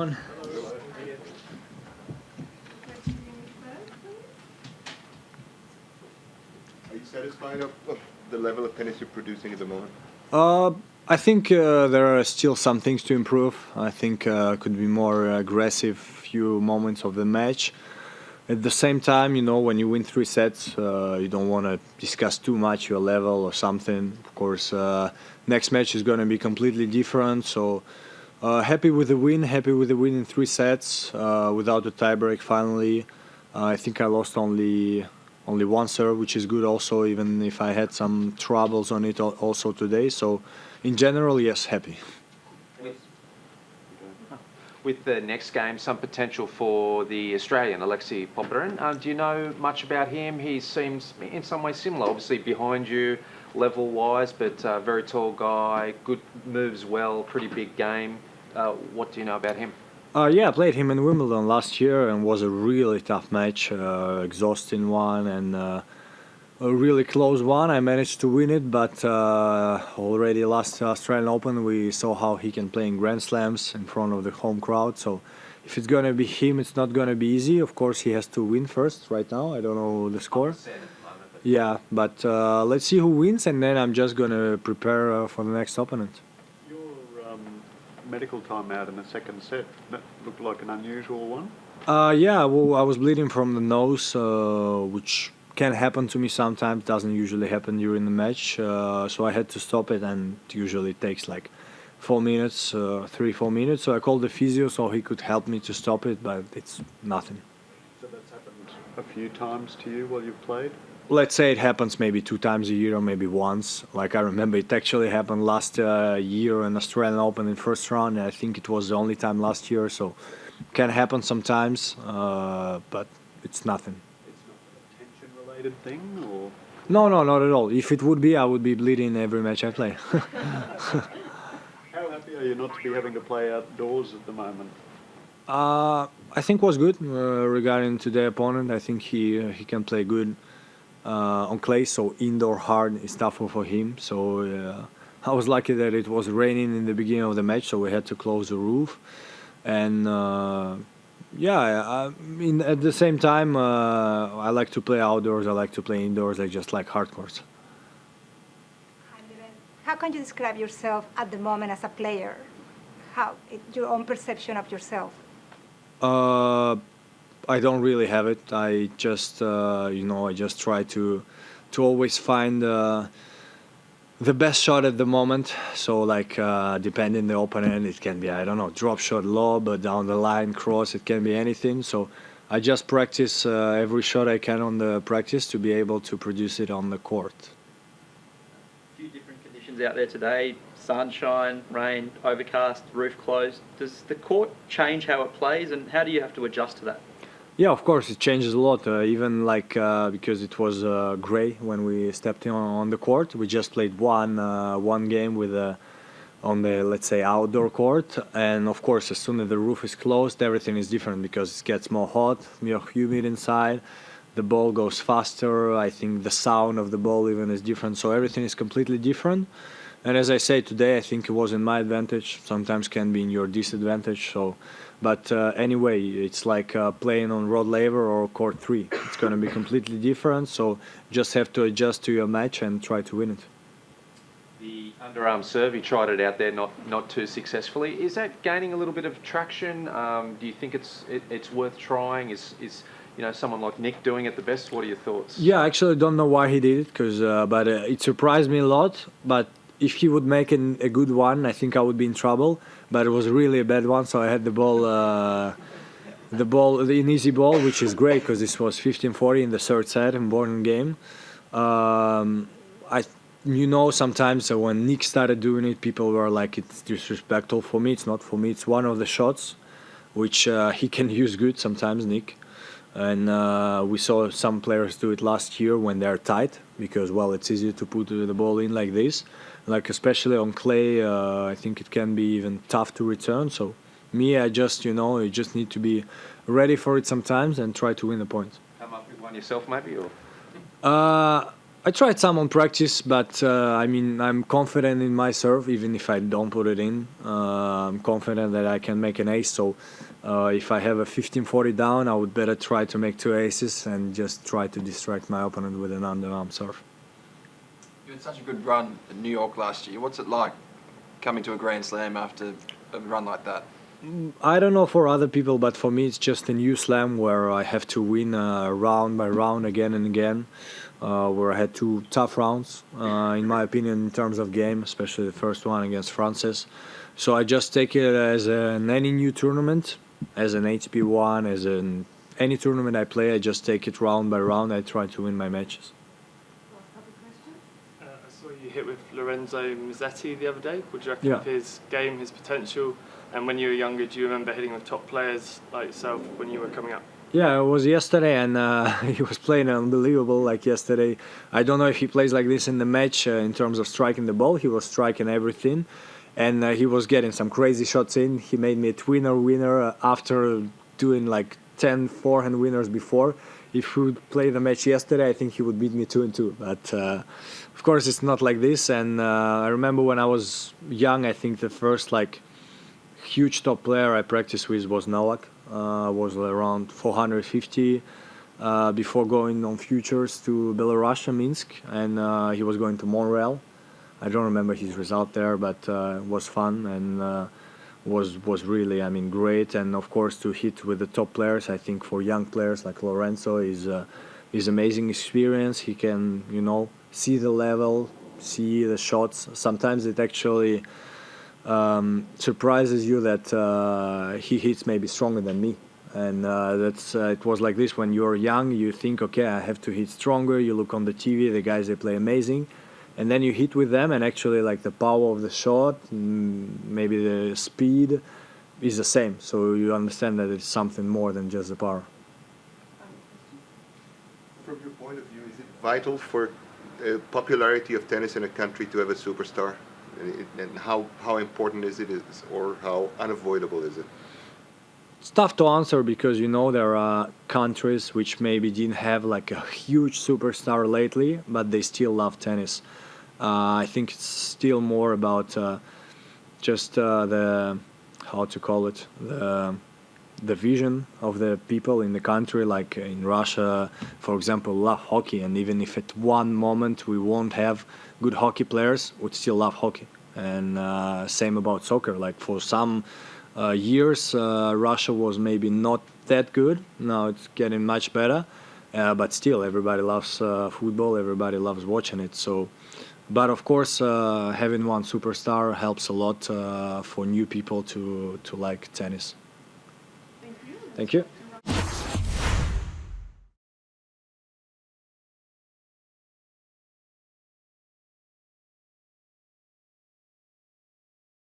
everyone. Are you satisfied of the level of tennis you're producing at the moment? I think there are still some things to improve. I think could be more aggressive few moments of the match. At the same time, when you win 3 sets, you don't want to discuss too much your level or something. Of course, next match is going to be completely different. So happy with the win. Happy with the win in 3 sets without a tiebreak. Finally, I think I lost only one serve, which is good. Also, even if I had some troubles on it also today. So in general, yes, happy. With the next game, some potential for the Australian, Alexei Popyrin. Do you know much about him? He seems in some ways similar, obviously behind you level-wise, but very tall guy, good moves well, pretty big game. What do you know about him? Yeah, I played him in Wimbledon last year and was a really tough match, exhausting one and a really close one. I managed to win it, but already last Australian Open we saw how he can play in Grand Slams in front of the home crowd. So if it's going to be him, it's not going to be easy. Of course, he has to win first right now. I don't know the score. Yeah, but let's see who wins, and then I'm just going to prepare for the next opponent. Your medical time out in the second set, that looked like an unusual one? Yeah, well, I was bleeding from the nose, which can happen to me sometimes, doesn't usually happen during the match, so I had to stop it, and it usually takes like 4 minutes, 3-4 minutes, so I called the physio so he could help me to stop it, but it's nothing. So that's happened a few times to you while you've played? Let's say it happens maybe 2 times a year or maybe once. Like I remember it actually happened last year in Australian Open in first round, and I think it was the only time last year, so can happen sometimes, but it's nothing. Tension-related thing, or? No, not at all. If it would be, I would be bleeding every match I play. How happy are you not to be having to play outdoors at the moment? I think was good regarding to the opponent. I think he can play good on clay, so indoor hard is tougher for him. So I was lucky that it was raining in the beginning of the match, so we had to close the roof. And yeah, at the same time, I like to play outdoors. I like to play indoors. I just like hard courts. How can you describe yourself at the moment as a player? Your own perception of yourself? I don't really have it. I just, I just try to always find the best shot at the moment. So like depending the opponent, it can be, I don't know, drop shot, lob, down the line, cross. It can be anything. So I just practice every shot I can on the practice to be able to produce it on the court. A few different conditions out there today: sunshine, rain, overcast, roof closed. Does the court change how it plays, and how do you have to adjust to that? Yeah, of course, it changes a lot. Even like because it was gray when we stepped in on the court. We just played one game with on the, let's say, outdoor court, and of course, as soon as the roof is closed, everything is different because it gets more hot, more humid inside. The ball goes faster. I think the sound of the ball even is different. So everything is completely different. And as I say today, I think it was in my advantage. Sometimes can be in your disadvantage. So, but anyway, it's like playing on road laver or court 3. It's going to be completely different. So just have to adjust to your match and try to win it. The underarm serve, you tried it out there, not too successfully. Is that gaining a little bit of traction? Do you think it's worth trying? Is someone like Nick doing it the best? What are your thoughts? Yeah, I actually don't know why he did it, but it surprised me a lot. But if he would make a good one, I think I would be in trouble. But it was really a bad one, so I had the ball, an easy ball, which is great because this was 15-40 in the third set in Born game. Sometimes when Nick started doing it, people were like, it's disrespectful. For me, it's not. For me, it's one of the shots which he can use good sometimes, Nick. And we saw some players do it last year when they're tight because, well, it's easier to put the ball in like this. Like especially on clay, I think it can be even tough to return. So me, I just, you just need to be ready for it sometimes and try to win the point. Come up with one yourself maybe? Or? I tried some on practice, but I mean, I'm confident in my serve, even if I don't put it in. I'm confident that I can make an ace. So if I have a 15-40 down, I would better try to make 2 aces and just try to distract my opponent with an underarm serve. You had such a good run in New York last year. What's it like coming to a Grand Slam after a run like that? I don't know for other people, but for me it's just a new slam where I have to win round by round again and again. Where I had 2 tough rounds, in my opinion, in terms of game, especially the first one against Frances. So I just take it as any new tournament, as an ATP one, as any tournament I play. I just take it round by round. I try to win my matches. I saw you hit with Lorenzo Musetti the other day. What do you reckon Yeah. of his game, his potential? And when you were younger, do you remember hitting with top players like yourself when you were coming up? Yeah, it was yesterday, and he was playing unbelievable like yesterday. I don't know if he plays like this in the match in terms of striking the ball. He was striking everything, and he was getting some crazy shots in. He made me a twinner winner after doing like 10 forehand winners before. If he would play the match yesterday, I think he would beat me 2-2. But of course, it's not like this. And I remember when I was young, I think the first like huge top player I practiced with was Novak. Was around 450 before going on futures to Belarus, Minsk, and he was going to Montreal. I don't remember his result there, but it was fun and was really, I mean, great. And of course, to hit with the top players, I think for young players like Lorenzo is amazing experience. He can, you know, see the level, see the shots. Sometimes it actually surprises you that he hits maybe stronger than me, and it was like this when you're young. You think, okay, I have to hit stronger. You look on the TV, the guys, they play amazing, and then you hit with them, and actually like the power of the shot, maybe the speed is the same. So you understand that it's something more than just the power. From your point of view, is it vital for popularity of tennis in a country to have a superstar? And how important is it, or how unavoidable is it? It's tough to answer because, you know, there are countries which maybe didn't have like a huge superstar lately, but they still love tennis. I think it's still more about just the, how to call it, the vision of the people in the country. Like in Russia, for example, love hockey, and even if at one moment we won't have good hockey players, would still love hockey. And same about soccer. Like for some years, Russia was maybe not that good. Now it's getting much better, but still everybody loves football. Everybody loves watching it. So, but of course, having one superstar helps a lot for new people to like tennis. Thank you.